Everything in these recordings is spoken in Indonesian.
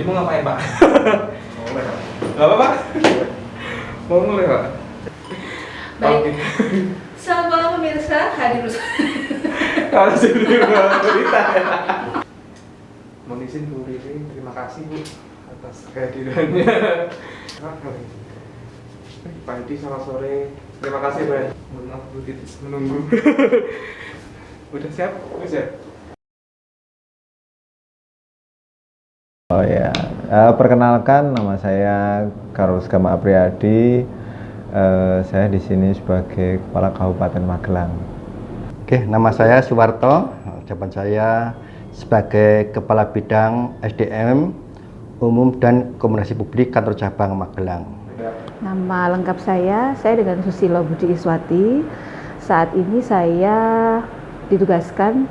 Jadi mau ngapain Pak? Mau mulai Pak? Gak apa Pak? Mau mulai Pak? Baik. Selamat malam pemirsa, hadir bersama. Kalau sebelum berita ya. Mohon izin Bu Riri, terima kasih Bu atas kehadirannya. Pagi sama sore, terima kasih Pak. Mohon maaf Bu Titis menunggu. Udah siap? Udah siap? Oh ya, perkenalkan nama saya Karolus Gama Apriyadi. Saya di sini sebagai Kepala Kabupaten Magelang. Oke, nama saya Suwarto. Jawaban saya sebagai Kepala Bidang SDM Umum dan Komunikasi Publik Kantor Cabang Magelang. Nama lengkap saya dengan Susilo Budi Iswati. Saat ini saya ditugaskan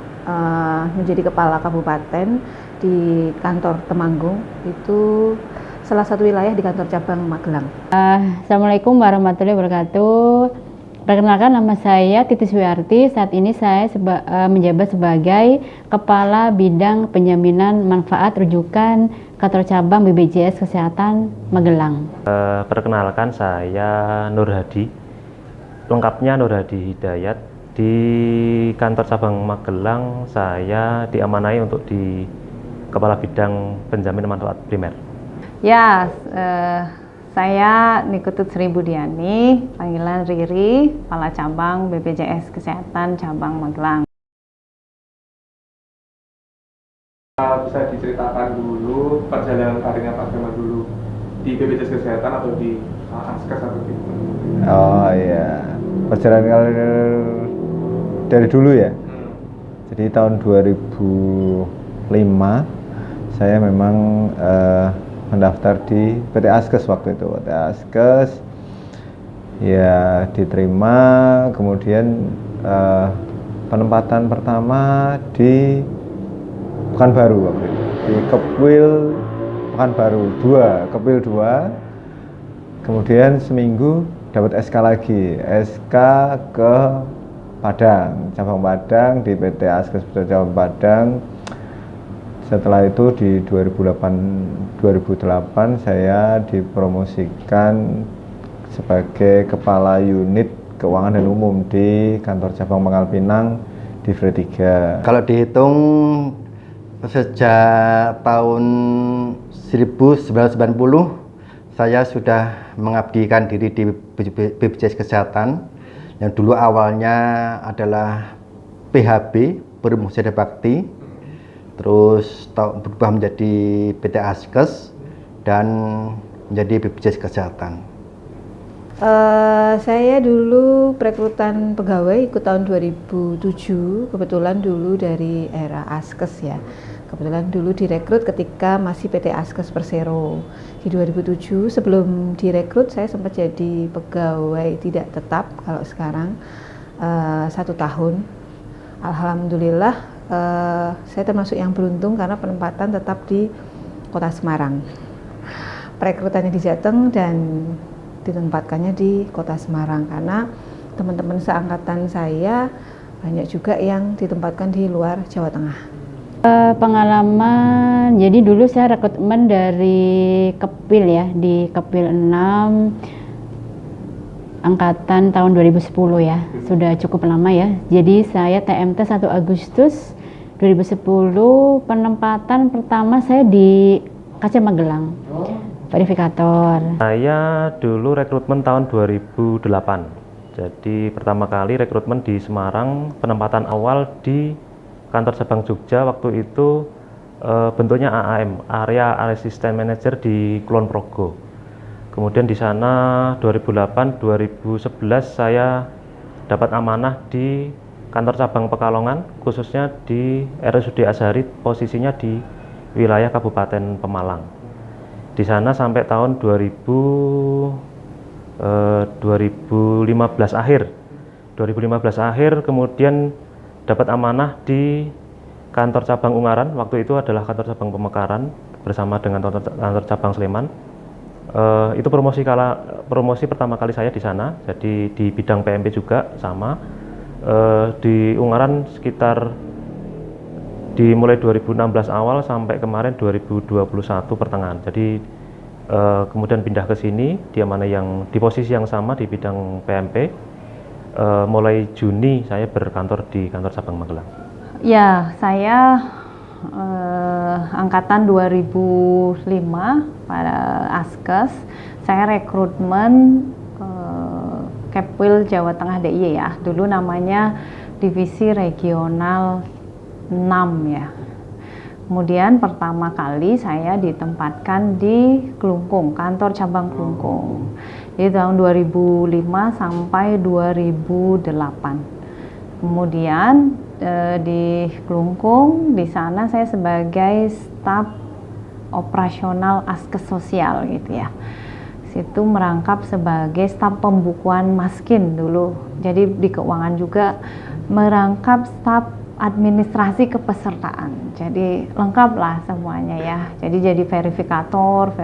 menjadi Kepala Kabupaten di kantor Temanggung, itu salah satu wilayah di kantor cabang Magelang. Assalamualaikum warahmatullahi wabarakatuh. Perkenalkan, nama saya Titis Wiarti. Saat ini saya menjabat sebagai Kepala Bidang Penjaminan Manfaat Rujukan Kantor Cabang BPJS Kesehatan Magelang. Perkenalkan, saya Nur Hadi. Lengkapnya Nur Hadi Hidayat. Di kantor cabang Magelang saya diamanai untuk di Kepala Bidang Penjaminan Manfaat Primer. Ya, saya Nikutut Sri Budiani, panggilan Riri, Kepala Cabang BPJS Kesehatan Cabang Magelang. Bisa diceritakan dulu perjalanan karirnya Pak Gama dulu di BPJS Kesehatan atau di Askes atau di Oh iya, perjalanan karir dari dulu ya. Jadi tahun 2005 saya memang mendaftar di PT Askes waktu itu. PT Askes ya diterima, kemudian penempatan pertama di Pekanbaru waktu itu, di Kepwil Pekanbaru 2, Kepwil 2. Kemudian seminggu dapat SK lagi, SK ke Padang, cabang Padang di PT Askes cabang Padang. Setelah itu di 2008 saya dipromosikan sebagai Kepala Unit Keuangan dan Umum di kantor cabang Pangkal Pinang di Free 3. Kalau dihitung sejak tahun 1990 saya sudah mengabdikan diri di BPJS Kesehatan yang dulu awalnya adalah PHB, Perum Husada Bakti, terus berubah menjadi PT Askes dan menjadi BPJS Kesehatan. Saya dulu perekrutan pegawai ikut tahun 2007, kebetulan dulu dari era Askes ya. Kebetulan dulu direkrut ketika masih PT Askes Persero. Di 2007 sebelum direkrut saya sempat jadi pegawai tidak tetap, kalau sekarang 1 tahun. Alhamdulillah saya termasuk yang beruntung karena penempatan tetap di Kota Semarang. Perekrutannya di Jateng dan ditempatkannya di Kota Semarang karena teman-teman seangkatan saya banyak juga yang ditempatkan di luar Jawa Tengah. Pengalaman, jadi dulu saya rekrutmen dari Kepil ya, di Kepil 6 angkatan tahun 2010 ya, sudah cukup lama ya. Jadi saya TMT 1 Agustus 2010, penempatan pertama saya di KC Magelang, verifikator. Saya dulu rekrutmen tahun 2008. Jadi pertama kali rekrutmen di Semarang, penempatan awal di kantor cabang Jogja waktu itu bentuknya AAM, Area Assistant Manager di Kulon Progo. Kemudian di sana 2008-2011 saya dapat amanah di kantor cabang Pekalongan, khususnya di RSUD Azhari, posisinya di wilayah Kabupaten Pemalang. Di sana sampai tahun 2015 akhir. 2015 akhir kemudian dapat amanah di kantor cabang Ungaran, waktu itu adalah kantor cabang Pemekaran bersama dengan kantor cabang Sleman. Itu promosi pertama kali saya di sana, jadi di bidang PMP juga sama. Di Ungaran sekitar dimulai 2016 awal sampai kemarin 2021 pertengahan. Jadi kemudian pindah ke sini, dia mana yang di posisi yang sama di bidang PMP. Mulai Juni saya berkantor di kantor cabang Magelang. Ya, saya angkatan 2005 pada Askes. Saya rekrutmen Kepwil Jawa Tengah DIY ya. Dulu namanya Divisi Regional 6 ya. Kemudian pertama kali saya ditempatkan di Klungkung, kantor cabang Klungkung. Jadi tahun 2005 sampai 2008. Kemudian di Klungkung, di sana saya sebagai staf operasional Askes Sosial gitu ya. Situ merangkap sebagai staf pembukuan Maskin dulu. Jadi di keuangan juga merangkap staf administrasi kepesertaan. Jadi lengkap lah semuanya ya. Jadi verifikator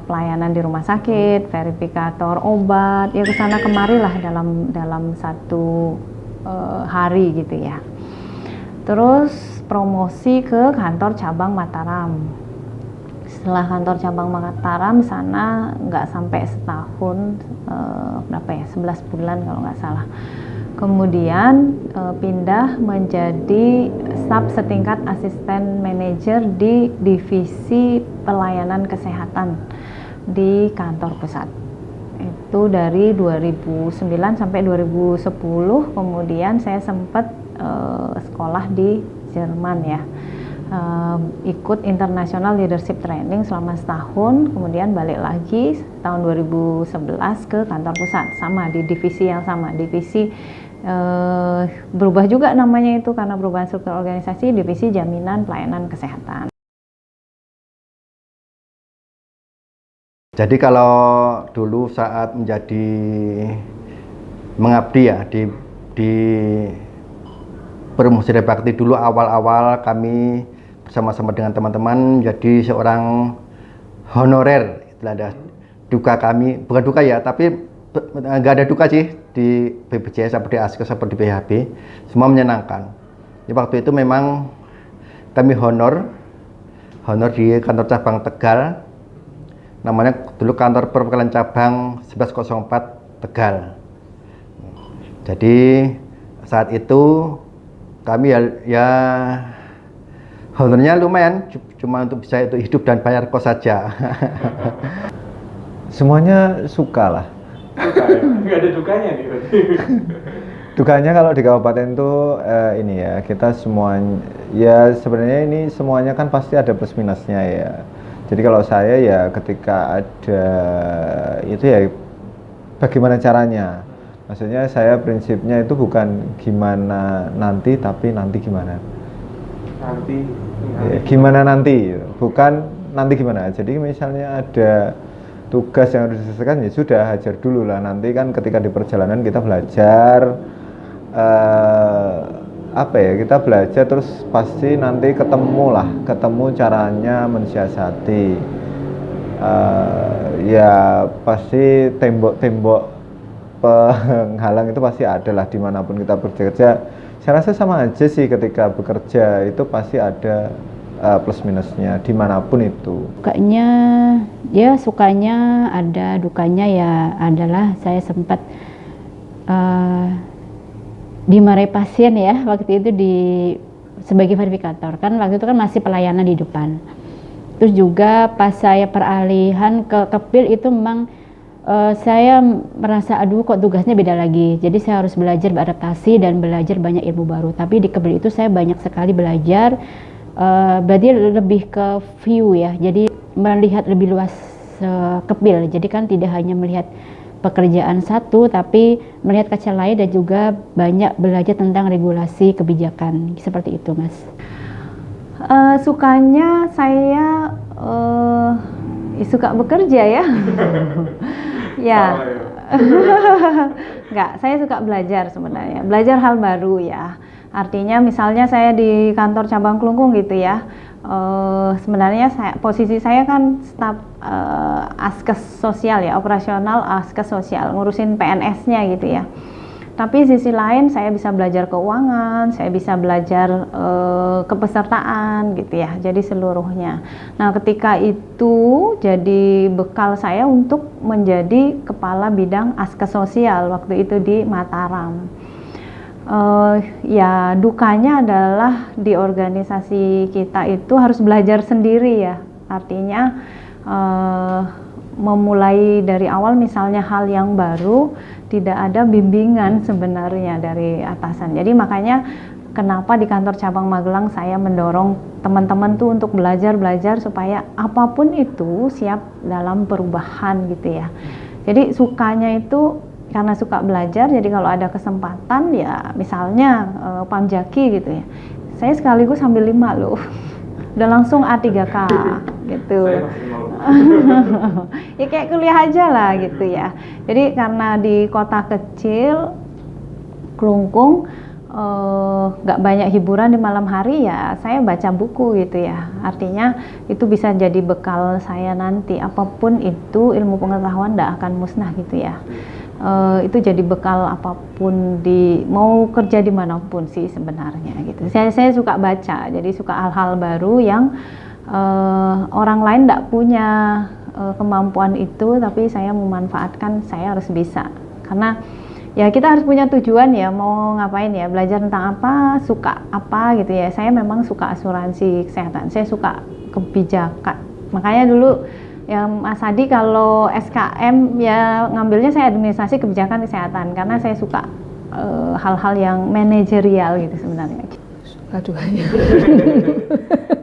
pelayanan di rumah sakit, verifikator obat, ya kesana kemari lah dalam satu hari gitu ya. Terus promosi ke kantor cabang Mataram. Setelah kantor cabang Mataram sana nggak sampai setahun, berapa ya, 11 bulan kalau nggak salah. Kemudian pindah menjadi staf setingkat asisten manajer di divisi pelayanan kesehatan di kantor pusat. Itu dari 2009 sampai 2010. Kemudian saya sempat sekolah di Jerman ya. Ikut International Leadership Training selama setahun, kemudian balik lagi tahun 2011 ke kantor pusat, sama di divisi yang sama, berubah juga namanya itu karena perubahan struktur organisasi, divisi jaminan pelayanan kesehatan. Jadi kalau dulu saat menjadi mengabdi ya di Perumusian Bakti dulu awal-awal kami bersama-sama dengan teman-teman menjadi seorang honorer. Itulah ada duka kami, bukan duka ya, tapi nggak ada duka sih di BPJS seperti Askes seperti PHB, semua menyenangkan. Jadi waktu itu memang kami honor di kantor cabang Tegal, namanya dulu kantor perwakilan cabang 1104 Tegal. Jadi saat itu kami ya honornya lumayan, cuma untuk bisa itu hidup dan bayar kos saja. Semuanya suka lah. Suka ya? Nggak ada dukanya nih berarti. Dukanya kalau di kabupaten itu ini ya, kita semuanya ya sebenarnya ini semuanya kan pasti ada plus minusnya ya. Jadi kalau saya ya ketika ada itu ya bagaimana caranya. Maksudnya saya prinsipnya itu bukan gimana nanti, tapi nanti gimana. Gimana nanti, bukan nanti gimana. Jadi misalnya ada tugas yang harus diselesaikan ya sudah, hajar dulu lah. Nanti kan ketika di perjalanan kita belajar kita belajar terus pasti nanti ketemu caranya mensiasati. Ya pasti tembok penghalang itu pasti ada lah dimanapun kita bekerja. Saya rasa sama aja sih ketika bekerja itu pasti ada plus minusnya dimanapun itu. Sukanya ada, dukanya ya adalah saya sempat dimarahi pasien ya waktu itu sebagai verifikator, kan waktu itu kan masih pelayanan di depan. Terus juga pas saya peralihan ke Kepil itu memang saya merasa kok tugasnya beda lagi, jadi saya harus belajar beradaptasi dan belajar banyak ilmu baru. Tapi di Kepil itu saya banyak sekali belajar, berarti lebih ke view ya, jadi melihat lebih luas Kepil. Jadi kan tidak hanya melihat pekerjaan satu, tapi melihat kaca lain dan juga banyak belajar tentang regulasi kebijakan, seperti itu Mas. Sukanya saya suka bekerja ya. Ya, enggak, saya suka belajar sebenarnya, belajar hal baru ya. Artinya misalnya saya di kantor cabang Klungkung gitu ya, sebenarnya posisi saya kan staf Askes Sosial ya, operasional Askes Sosial, ngurusin PNS-nya gitu ya. Tapi sisi lain saya bisa belajar keuangan, saya bisa belajar kepesertaan gitu ya. Jadi seluruhnya. Nah, ketika itu jadi bekal saya untuk menjadi kepala bidang askes sosial waktu itu di Mataram. Ya dukanya adalah di organisasi kita itu harus belajar sendiri ya. Artinya memulai dari awal misalnya hal yang baru, tidak ada bimbingan sebenarnya dari atasan. Jadi makanya kenapa di kantor cabang Magelang saya mendorong teman-teman tuh untuk belajar supaya apapun itu siap dalam perubahan gitu ya. Jadi sukanya itu karena suka belajar, jadi kalau ada kesempatan ya misalnya Pamjaki gitu ya, saya sekaligus sambil 5 loh. Udah langsung A3K gitu. Ya kayak kuliah aja lah gitu ya. Jadi karena di kota kecil Klungkung nggak banyak hiburan di malam hari, ya saya baca buku gitu ya. Artinya itu bisa jadi bekal saya nanti, apapun itu ilmu pengetahuan nggak akan musnah gitu ya. Itu jadi bekal apapun mau kerja dimanapun sih sebenarnya gitu. Saya suka baca, jadi suka hal-hal baru yang orang lain tidak punya kemampuan itu, tapi saya memanfaatkan, saya harus bisa. Karena ya kita harus punya tujuan ya, mau ngapain ya, belajar tentang apa, suka apa gitu ya. Saya memang suka asuransi kesehatan, saya suka kebijakan. Makanya dulu ya Mas Adi kalau SKM ya ngambilnya saya administrasi kebijakan kesehatan, karena saya suka hal-hal yang manajerial gitu sebenarnya. Suka dukanya.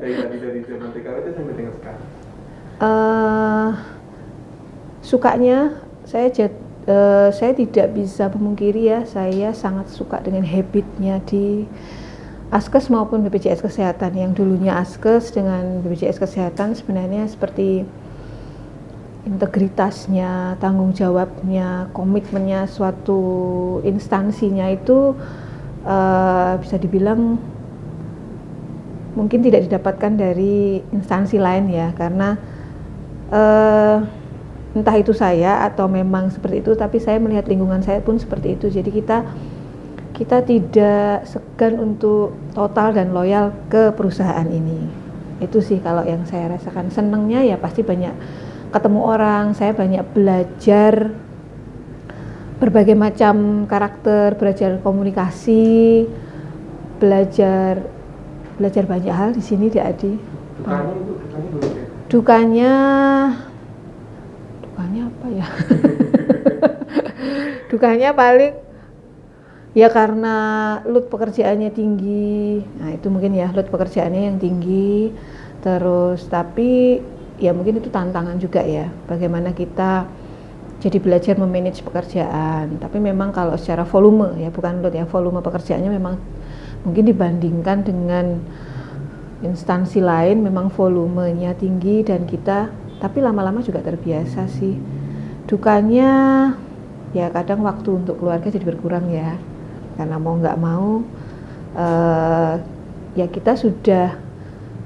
Dari zaman TKW itu sampai dengan sekarang. Sukanya saya tidak bisa memungkiri ya, saya sangat suka dengan habitnya di Askes maupun BPJS Kesehatan. Yang dulunya Askes dengan BPJS Kesehatan sebenarnya seperti integritasnya, tanggung jawabnya, komitmennya suatu instansinya itu bisa dibilang mungkin tidak didapatkan dari instansi lain ya, karena entah itu saya atau memang seperti itu, tapi saya melihat lingkungan saya pun seperti itu. Jadi kita tidak segan untuk total dan loyal ke perusahaan ini. Itu sih kalau yang saya rasakan. Senengnya ya pasti banyak ketemu orang, saya banyak belajar berbagai macam karakter, belajar komunikasi, belajar banyak hal di sini, Dik Adi. Dukanya apa ya? Dukanya paling ya karena load pekerjaannya tinggi. Nah, itu mungkin ya load pekerjaannya yang tinggi. Terus tapi ya mungkin itu tantangan juga ya. Bagaimana kita jadi belajar memanage pekerjaan. Tapi memang kalau secara volume ya, bukan load ya, volume pekerjaannya memang mungkin dibandingkan dengan instansi lain memang volumenya tinggi, dan kita tapi lama-lama juga terbiasa sih. Dukanya ya kadang waktu untuk keluarga jadi berkurang ya, karena mau nggak mau ya kita sudah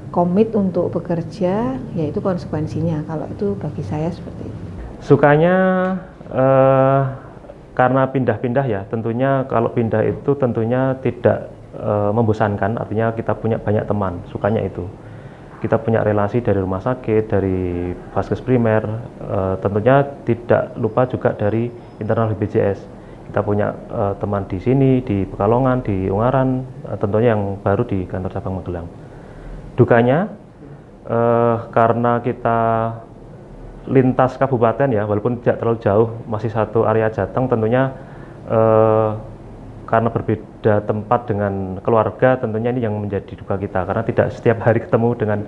komit untuk bekerja, ya itu konsekuensinya. Kalau itu bagi saya seperti itu. Sukanya karena pindah-pindah ya, tentunya kalau pindah itu tentunya tidak membosankan, artinya kita punya banyak teman, sukanya itu. Kita punya relasi dari rumah sakit, dari vaskes primer, tentunya tidak lupa juga dari internal BPJS. Kita punya teman di sini, di Pekalongan, di Ungaran, tentunya yang baru di kantor cabang Magelang. Dukanya karena kita lintas kabupaten ya, walaupun tidak terlalu jauh, masih satu area Jateng, tentunya karena berbeda tempat dengan keluarga, tentunya ini yang menjadi duka kita, karena tidak setiap hari ketemu dengan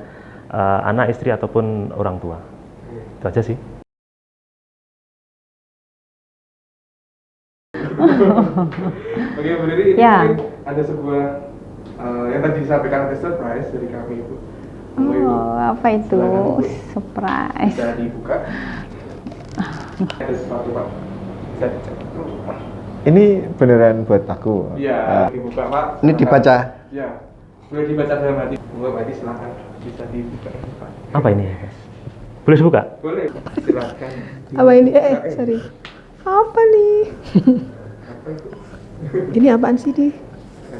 anak, istri ataupun orang tua. Itu aja sih. Oke, Bu Riri, Ya. ini ada sebuah yang tadi disampaikan ada surprise dari kami Ibu. Apa itu? Silakan, Bu. Surprise. Bisa dibuka. Ada sesuatu Pak. Bisa dibuka. Ini beneran buat aku. Iya, dibuka Pak. Ini dibaca. Ya, boleh dibaca dalam hati. Bu Berarti silakan bisa dibuka Pak. Apa ini? Boleh dibuka? Boleh, silakan. Apa ini? Sorry. Apa nih? Apa itu? Ini apaan sih, Di?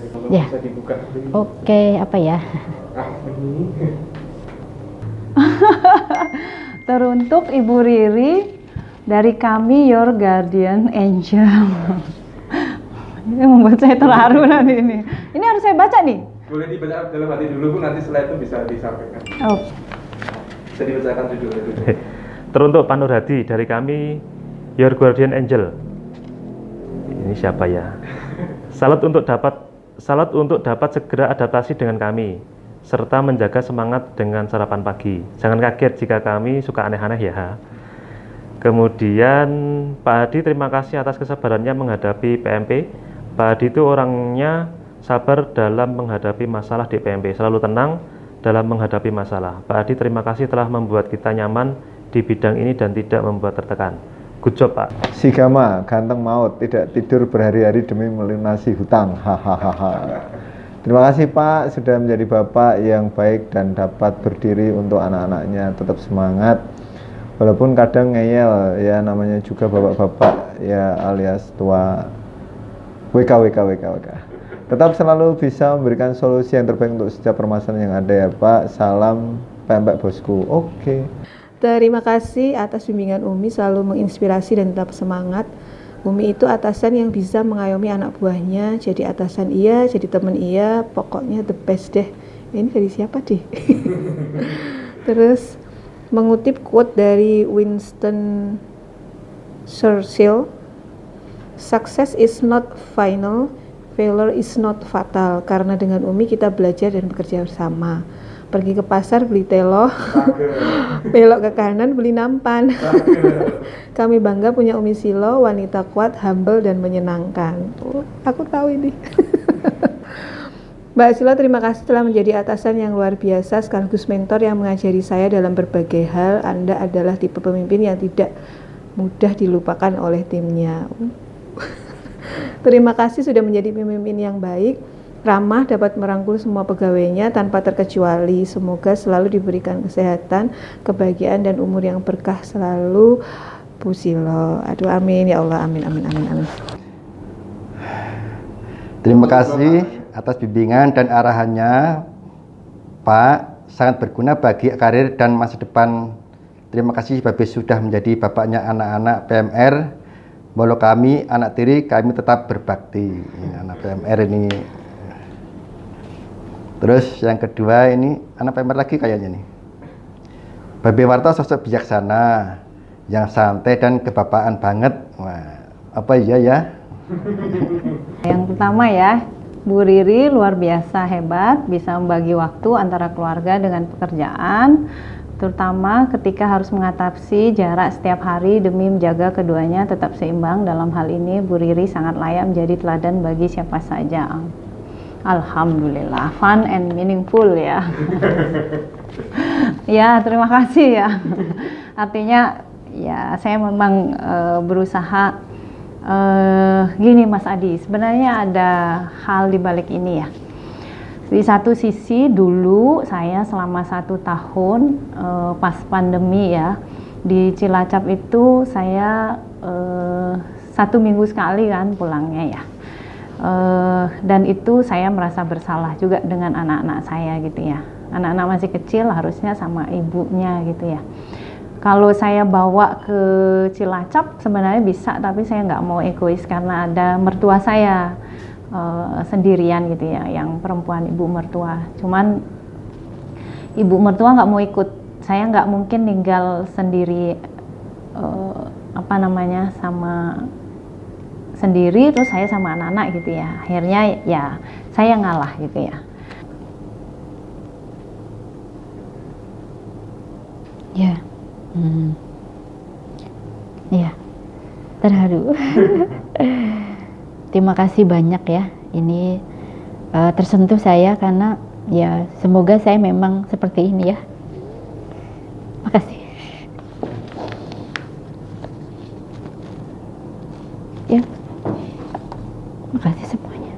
Kalau Ya. bisa dibuka. Oke, apa ya? Ini. Teruntuk Ibu Riri dari kami Your Guardian Angel. Ini membuat saya terharu nanti ini. Ini harus saya baca nih. Boleh dibaca dalam hati dulu Bu, nanti setelah itu bisa disampaikan. Oh, Bisa dibacakan judulnya dulu. Teruntuk Pak Nur Hadi dari kami Your Guardian Angel. Ini siapa ya? Salut untuk dapat segera adaptasi dengan kami serta menjaga semangat dengan sarapan pagi. Jangan kaget jika kami suka aneh-aneh ya. Kemudian Pak Hadi, terima kasih atas kesabarannya menghadapi PMP. Pak Hadi itu orangnya sabar dalam menghadapi masalah di PMP, selalu tenang dalam menghadapi masalah. Pak Hadi, terima kasih telah membuat kita nyaman di bidang ini dan tidak membuat tertekan. Good job Pak. Si Gama, ganteng maut, tidak tidur berhari-hari demi melunasi hutang. Hahaha. Terima kasih Pak, sudah menjadi bapak yang baik dan dapat berdiri untuk anak-anaknya. Tetap semangat, walaupun kadang ngeyel, ya namanya juga bapak-bapak ya alias tua. WK. Tetap selalu bisa memberikan solusi yang terbaik untuk setiap permasalahan yang ada ya Pak. Salam pempek bosku. Oke. Terima kasih atas bimbingan Umi, selalu menginspirasi dan tetap semangat. Umi itu atasan yang bisa mengayomi anak buahnya, jadi atasan iya, jadi teman iya, pokoknya the best deh. Ini dari siapa deh? Terus mengutip quote dari Winston Churchill, "Success is not final, failure is not fatal." Karena dengan Umi kita belajar dan bekerja bersama. Pergi ke pasar beli telo, belok ke kanan beli nampan. Kami bangga punya Umi Silo, wanita kuat, humble dan menyenangkan. Oh, aku tahu ini. Mbak Silo, terima kasih telah menjadi atasan yang luar biasa sekaligus mentor yang mengajari saya dalam berbagai hal. Anda adalah tipe pemimpin yang tidak mudah dilupakan oleh timnya. Terima kasih sudah menjadi pemimpin yang baik, ramah, dapat merangkul semua pegawainya tanpa terkecuali. Semoga selalu diberikan kesehatan, kebahagiaan dan umur yang berkah selalu, Bu Silo. Aduh, amin ya Allah, amin. Terima kasih atas bimbingan dan arahannya Pak, sangat berguna bagi karir dan masa depan. Terima kasih Babe sudah menjadi bapaknya anak-anak PMR. Walau kami anak tiri, kami tetap berbakti. Ini anak PMR ini. Terus yang kedua ini anak PMR lagi kayaknya nih. Babe Warto sosok bijaksana, yang santai dan kebapaan banget. Wah, apa iya ya? yang pertama ya, Bu Riri luar biasa hebat, bisa membagi waktu antara keluarga dengan pekerjaan, terutama ketika harus mengatasi jarak setiap hari demi menjaga keduanya tetap seimbang. Dalam hal ini Bu Riri sangat layak menjadi teladan bagi siapa saja. Alhamdulillah, fun and meaningful ya. Ya, terima kasih ya. Artinya ya saya memang berusaha gini Mas Adi, sebenarnya ada hal di balik ini ya. Di satu sisi dulu saya selama 1 tahun pas pandemi ya, di Cilacap itu saya 1 minggu sekali kan pulangnya ya. Dan itu saya merasa bersalah juga dengan anak-anak saya gitu ya. Anak-anak masih kecil harusnya sama ibunya gitu ya. Kalau saya bawa ke Cilacap sebenarnya bisa, tapi saya nggak mau egois karena ada mertua saya sendirian gitu ya, yang perempuan, ibu mertua. Cuman ibu mertua nggak mau ikut, saya nggak mungkin tinggal sendiri sama sendiri terus saya sama anak-anak gitu ya. Akhirnya ya saya ngalah gitu ya. Ya. Ya, terharu. Terima kasih banyak ya. Ini tersentuh saya karena ya semoga saya memang seperti ini ya. Makasih. Ya, makasih semuanya.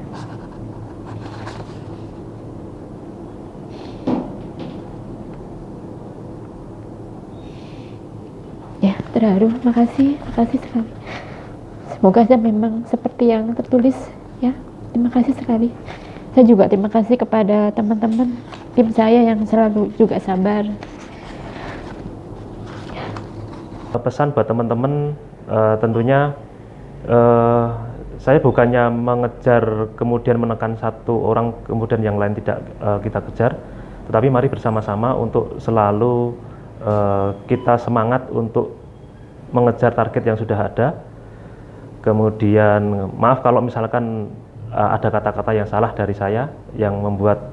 Ya, terharu. Makasih sekali. Semoga saya memang seperti yang tertulis Ya, terima kasih sekali. Saya juga terima kasih kepada teman-teman tim saya yang selalu juga sabar. Pesan buat teman-teman, tentunya saya bukannya mengejar kemudian menekan satu orang kemudian yang lain tidak kita kejar, tetapi mari bersama-sama untuk selalu kita semangat untuk mengejar target yang sudah ada. Kemudian maaf kalau misalkan ada kata-kata yang salah dari saya yang membuat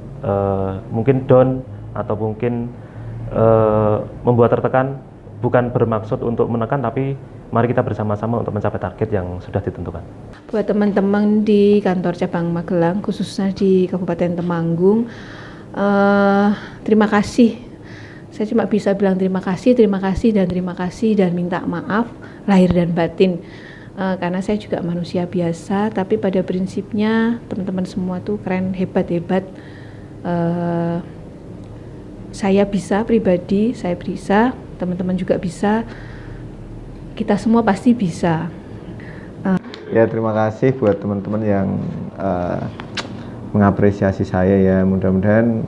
mungkin down atau mungkin membuat tertekan. Bukan bermaksud untuk menekan, tapi mari kita bersama-sama untuk mencapai target yang sudah ditentukan. Buat teman-teman di kantor cabang Magelang, khususnya di Kabupaten Temanggung, terima kasih. Saya cuma bisa bilang terima kasih, dan minta maaf lahir dan batin. Karena saya juga manusia biasa, tapi pada prinsipnya teman-teman semua tuh keren, hebat-hebat. Saya bisa pribadi, saya bisa. Teman-teman juga bisa, kita semua pasti bisa. Ya, terima kasih buat teman-teman yang mengapresiasi saya ya. Mudah-mudahan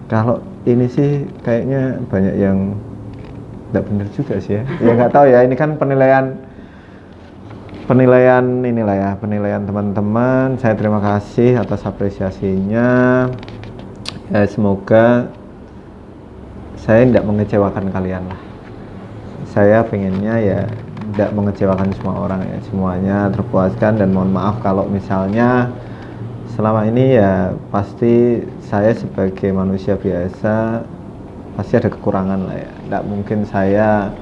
kalau ini sih kayaknya banyak yang tidak benar juga sih ya. Ya nggak tahu ya, ini kan penilaian inilah ya, penilaian teman-teman. Saya terima kasih atas apresiasinya. Ya, semoga saya tidak mengecewakan kalian lah. Saya pengennya ya tidak mengecewakan semua orang ya, semuanya terpuaskan, dan mohon maaf kalau misalnya selama ini ya pasti saya sebagai manusia biasa pasti ada kekurangan lah ya. Tidak mungkin saya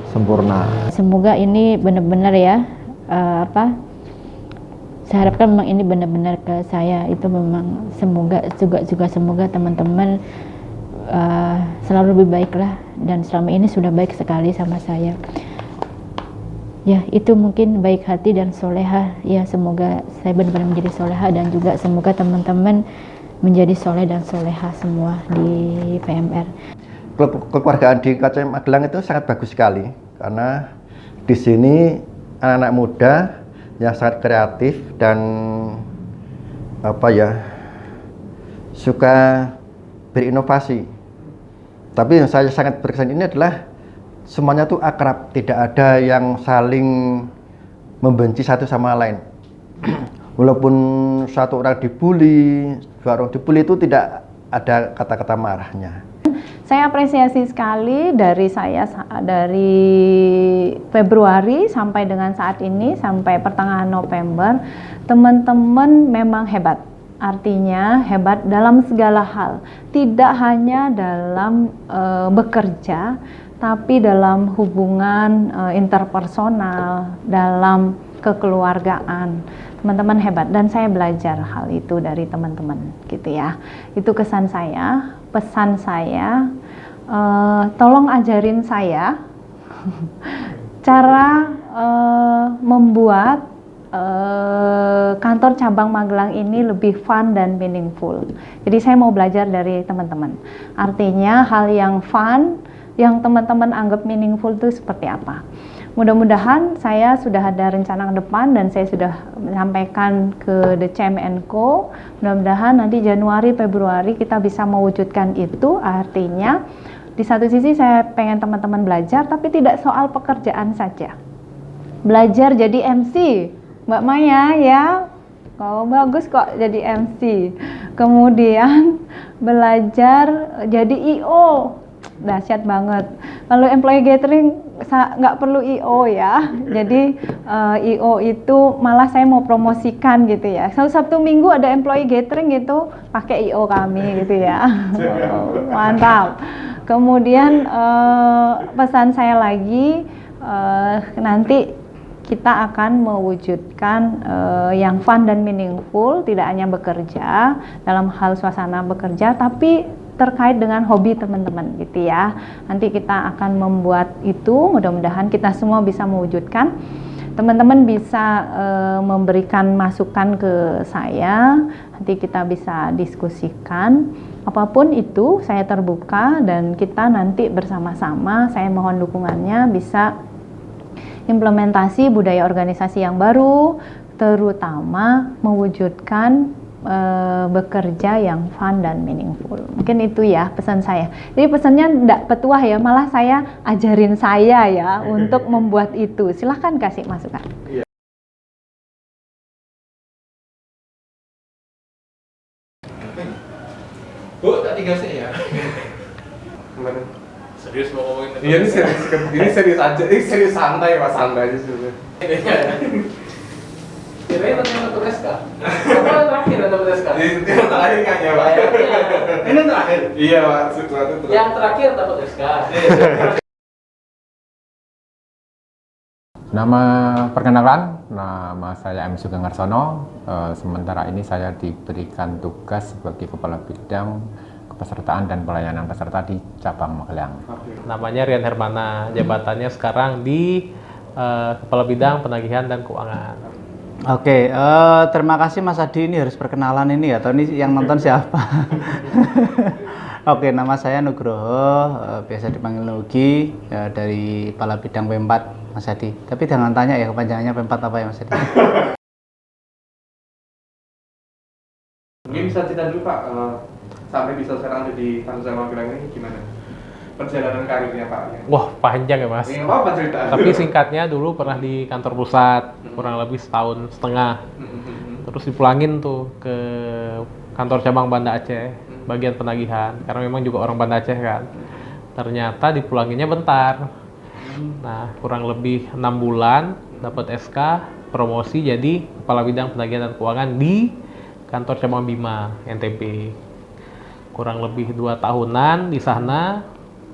sempurna. Semoga ini benar-benar ya saya harapkan memang ini benar-benar ke saya itu memang semoga teman-teman selalu lebih baik lah, dan selama ini sudah baik sekali sama saya. Ya, itu mungkin baik hati dan soleha. Ya, semoga saya benar-benar menjadi soleha, dan juga semoga teman-teman menjadi soleh dan soleha semua di PMR. Kekeluargaan di KCM Magelang itu sangat bagus sekali, karena di sini anak-anak muda yang sangat kreatif dan suka berinovasi. Tapi yang saya sangat berkesan ini adalah semuanya tuh akrab, tidak ada yang saling membenci satu sama lain. Walaupun satu orang dibully, dua orang dibully, itu tidak ada kata-kata marahnya. Saya apresiasi sekali dari Februari sampai dengan saat ini, sampai pertengahan November, teman-teman memang hebat. Artinya hebat dalam segala hal, tidak hanya dalam bekerja, tapi dalam hubungan interpersonal, dalam kekeluargaan. Teman-teman hebat, dan saya belajar hal itu dari teman-teman gitu ya. Itu kesan saya, pesan saya, tolong ajarin saya cara membuat kantor cabang Magelang ini lebih fun dan meaningful. Jadi saya mau belajar dari teman-teman. Artinya hal yang fun, yang teman-teman anggap meaningful itu seperti apa. Mudah-mudahan saya sudah ada rencana ke depan, dan saya sudah menyampaikan ke The CM & Co. Mudah-mudahan nanti Januari, Februari kita bisa mewujudkan itu. Artinya di satu sisi saya pengen teman-teman belajar, tapi tidak soal pekerjaan saja. Belajar jadi MC, Mbak Maya ya, bagus kok jadi MC. Kemudian belajar jadi IO, dahsyat banget. Kalau employee gathering nggak perlu IO ya. Jadi IO itu malah saya mau promosikan gitu ya. Sabtu Minggu ada employee gathering gitu, pakai IO kami gitu ya. Mantap. Kemudian pesan saya lagi, nanti kita akan mewujudkan yang fun dan meaningful, tidak hanya bekerja dalam hal suasana bekerja, tapi terkait dengan hobi teman-teman gitu ya. Nanti kita akan membuat itu, mudah-mudahan kita semua bisa mewujudkan. Teman-teman bisa memberikan masukan ke saya, nanti kita bisa diskusikan. Apapun itu saya terbuka, dan kita nanti bersama-sama, saya mohon dukungannya bisa implementasi budaya organisasi yang baru, terutama mewujudkan bekerja yang fun dan meaningful. Mungkin itu ya pesan saya. Jadi pesannya tidak petuah ya, malah saya ajarin saya ya untuk membuat itu. Silahkan kasih masukan. Bu, tak tinggal saya ya. Gimana? Serius mau ngomongin? Iya, ini serius aja. Ini serius santai, Mas, santai aja sebenarnya. Kira-kira tentang untuk SK? Apa yang terakhir untuk SK? Yang terakhir kan ya, Pak. Ini terakhir? Iya, Pak. Sesuatu terus. Yang terakhir dapat SK. Nama perkenalan, nama saya M. Sugeng Harsono. Sementara ini saya diberikan tugas sebagai Kepala Bidang Kepesertaan dan Pelayanan Peserta di Cabang Magelang. Namanya Rian Hermana, jabatannya sekarang di Kepala Bidang Penagihan dan Keuangan. Oke, terima kasih Mas Adi, ini harus perkenalan ini ya, atau ini yang nonton siapa? Oke, nama saya Nugroho, biasa dipanggil Nugi, dari Kepala Bidang P4 Mas Adi. Tapi jangan tanya ya kepanjangannya P4 apa ya Mas Adi. Mungkin bisa cerita dulu Pak, sampai bisa sekarang ada di Kantor Cabang Magelang ini gimana? Perjalanan karirnya Pak? Ya? Wah, panjang ya Mas. Ini apa cerita? Tapi singkatnya dulu pernah di kantor pusat, kurang lebih setahun setengah. Terus dipulangin tuh ke kantor cabang Banda Aceh, bagian penagihan. Karena memang juga orang Banda Aceh kan. Ternyata dipulanginnya bentar. Nah, kurang lebih 6 bulan dapat SK, promosi jadi Kepala Bidang Penagihan dan Keuangan di kantor cabang Bima, NTB. Kurang lebih 2 tahunan di sana.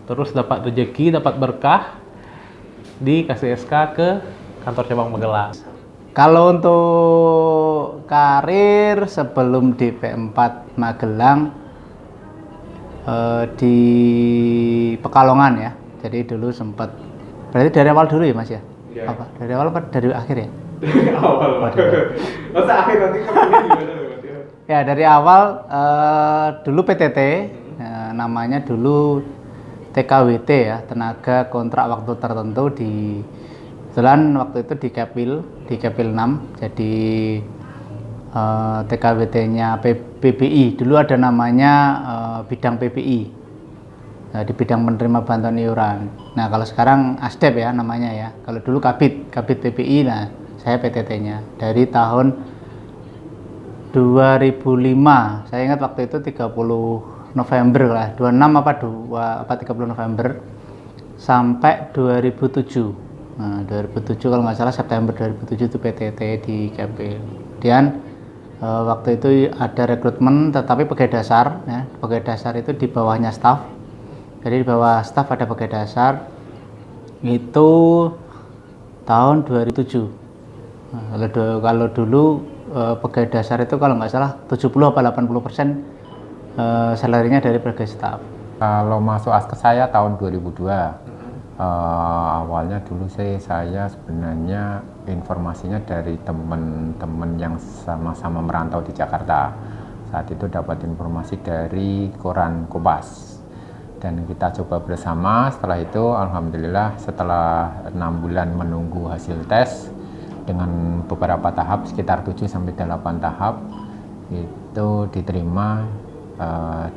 Terus dapat rezeki, dapat berkah, dikasih SK ke kantor cabang Magelang. Kalau untuk karir sebelum di P4 Magelang, di Pekalongan ya. Jadi dulu sempat, berarti dari awal dulu ya Mas ya? Ya. Apa? Dari awal apa dari akhir ya? Dari awal Pak. Masa akhir nanti kamu gimana Mas? Ya dari awal dulu PTT, namanya dulu TKWT ya, tenaga kontrak waktu tertentu di kebetulan waktu itu di Kepil 6, jadi TKWT-nya PBI, dulu ada namanya bidang PBI, di bidang penerima bantuan iuran. Nah kalau sekarang ASDEP ya namanya ya, kalau dulu Kabit PBI, nah saya PTT-nya dari tahun 2005, saya ingat waktu itu 30 November lah, 26 apa 30 November sampai 2007. Nah, 2007 kalau nggak salah September 2007 itu PTT di Kepil. Kemudian waktu itu ada rekrutmen tetapi pegawai dasar ya. Pegawai dasar itu di bawahnya staf. Jadi di bawah staf ada pegawai dasar. Itu tahun 2007. Nah, kalau dulu pegawai dasar itu kalau nggak salah 70 apa 80% salarinya dari pegawai staf. Kalau masuk ASKES saya tahun 2002. Awalnya dulu saya sebenarnya informasinya dari teman-teman yang sama-sama merantau di Jakarta. Saat itu dapat informasi dari koran Kompas dan kita coba bersama. Setelah itu alhamdulillah setelah 6 bulan menunggu hasil tes dengan beberapa tahap sekitar 7-8 tahap itu diterima,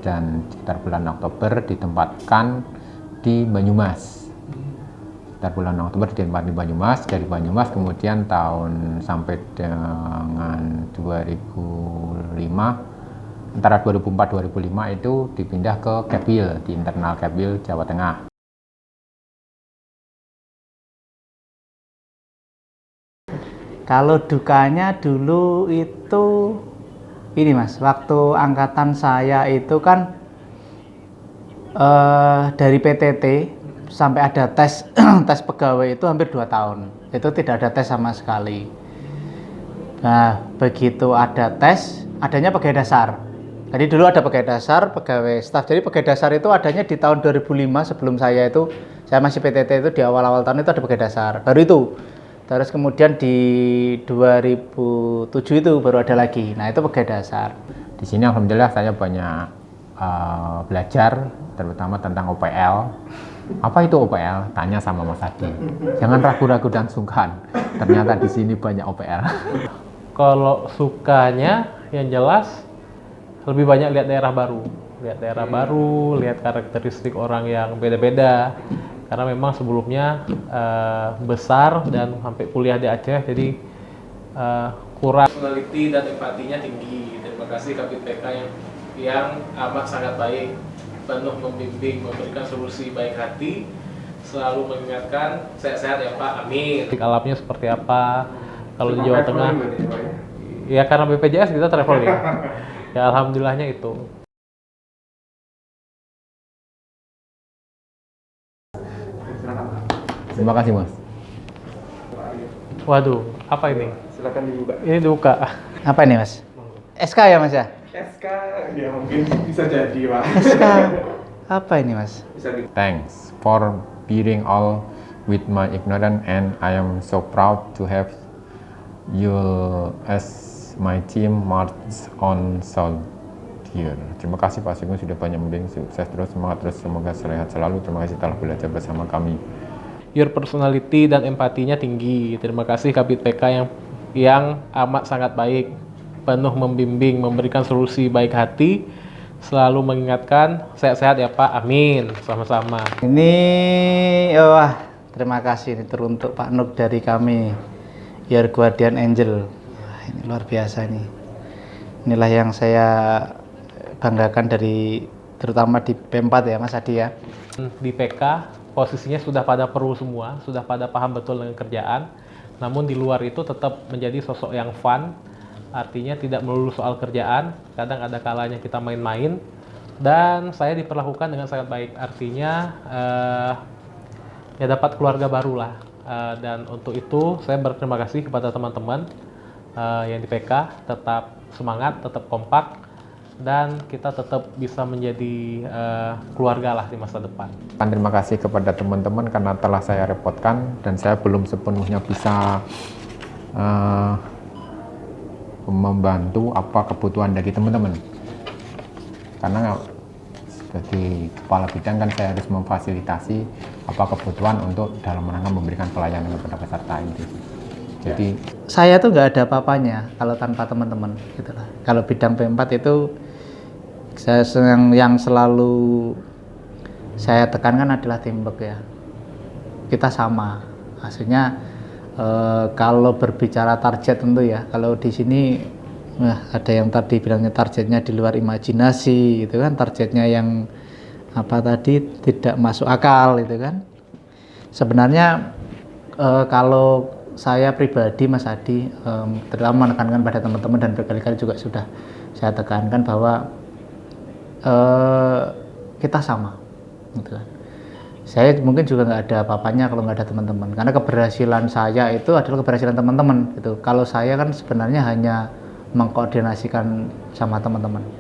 dan sekitar bulan Oktober ditempatkan di Banyumas. Sekitar bulan Oktober ditempatkan di Banyumas. Dari Banyumas kemudian tahun sampai dengan 2005, antara 2004-2005 itu dipindah ke Kepil, di internal Kepil Jawa Tengah. Kalau dukanya dulu itu ini Mas, waktu angkatan saya itu kan dari PTT sampai ada tes tes pegawai itu hampir 2 tahun. Itu tidak ada tes sama sekali. Nah, begitu ada tes, adanya pegawai dasar. Jadi dulu ada pegawai dasar, pegawai staf. Jadi pegawai dasar itu adanya di tahun 2005 sebelum saya masih PTT itu di awal-awal tahun itu ada pegawai dasar. Baru itu. Terus kemudian di 2007 itu baru ada lagi. Nah, itu pegawai dasar. Di sini alhamdulillah saya banyak belajar terutama tentang OPL. Apa itu OPL? Tanya sama Mas Adi. Jangan ragu-ragu dan sungkan. Ternyata di sini banyak OPL. Kalau sukanya yang jelas lebih banyak lihat daerah baru. Lihat karakteristik orang yang beda-beda. Karena memang sebelumnya besar dan sampai kuliah di Aceh, jadi kurang. Personality dan empatinya tinggi. Terima kasih Kabit PK yang amat sangat baik, penuh membimbing, memberikan solusi baik hati, selalu mengingatkan sehat-sehat ya Pak, amin. Alamnya seperti apa? Kalau di Jawa Tengah, ya karena BPJS kita traveling. Ya alhamdulillahnya itu. Terima kasih Mas. Waduh, apa ini? Silakan dibuka. Ini dibuka. Apa ini Mas? SK ya Mas ya? SK ya mungkin bisa jadi Pak. SK apa ini Mas? Bisa di Thanks for bearing all with my ignorance, and I am so proud to have you as my team march on soldier. Terima kasih Pak Sugeng sudah banyak membimbing, sukses terus, semangat terus, semoga sehat selalu. Terima kasih telah belajar bersama kami. Your personality dan empatinya tinggi. Terima kasih Kabit PK yang amat sangat baik, penuh membimbing, memberikan solusi baik hati, selalu mengingatkan sehat-sehat ya Pak, amin. Sama-sama. Ini wah, terima kasih ini teruntuk Pak Nuk dari kami, Your Guardian Angel. Wah, ini luar biasa nih. Inilah yang saya banggakan dari terutama di P4 ya Mas Adi ya. Di PK posisinya sudah pada perlu semua, sudah pada paham betul dengan kerjaan, namun di luar itu tetap menjadi sosok yang fun, artinya tidak melulu soal kerjaan, kadang ada kalanya kita main-main, dan saya diperlakukan dengan sangat baik, artinya ya dapat keluarga baru lah. Dan untuk itu saya berterima kasih kepada teman-teman yang di PK, tetap semangat, tetap kompak, dan kita tetap bisa menjadi keluarga lah di masa depan. Terima kasih kepada teman-teman karena telah saya repotkan dan saya belum sepenuhnya bisa membantu apa kebutuhan dari teman-teman. Karena sebagai kepala bidang kan saya harus memfasilitasi apa kebutuhan untuk dalam rangka memberikan pelayanan kepada peserta itu. Jadi Saya tuh nggak ada apa-apanya kalau tanpa teman-teman gitu lah. Kalau bidang P4 itu saya yang selalu saya tekankan adalah teamwork ya. Kita sama. Maksudnya kalau berbicara target tentu ya. Kalau di sini ada yang tadi bilangnya targetnya di luar imajinasi, itu kan targetnya yang apa tadi tidak masuk akal itu kan. Sebenarnya kalau saya pribadi Mas Adi terutama menekankan pada teman-teman dan berkali-kali juga sudah saya tekankan bahwa kita sama gitu kan. Saya mungkin juga nggak ada apa-apanya kalau nggak ada teman-teman, karena keberhasilan saya itu adalah keberhasilan teman-teman gitu. Kalau saya kan sebenarnya hanya mengkoordinasikan sama teman-teman.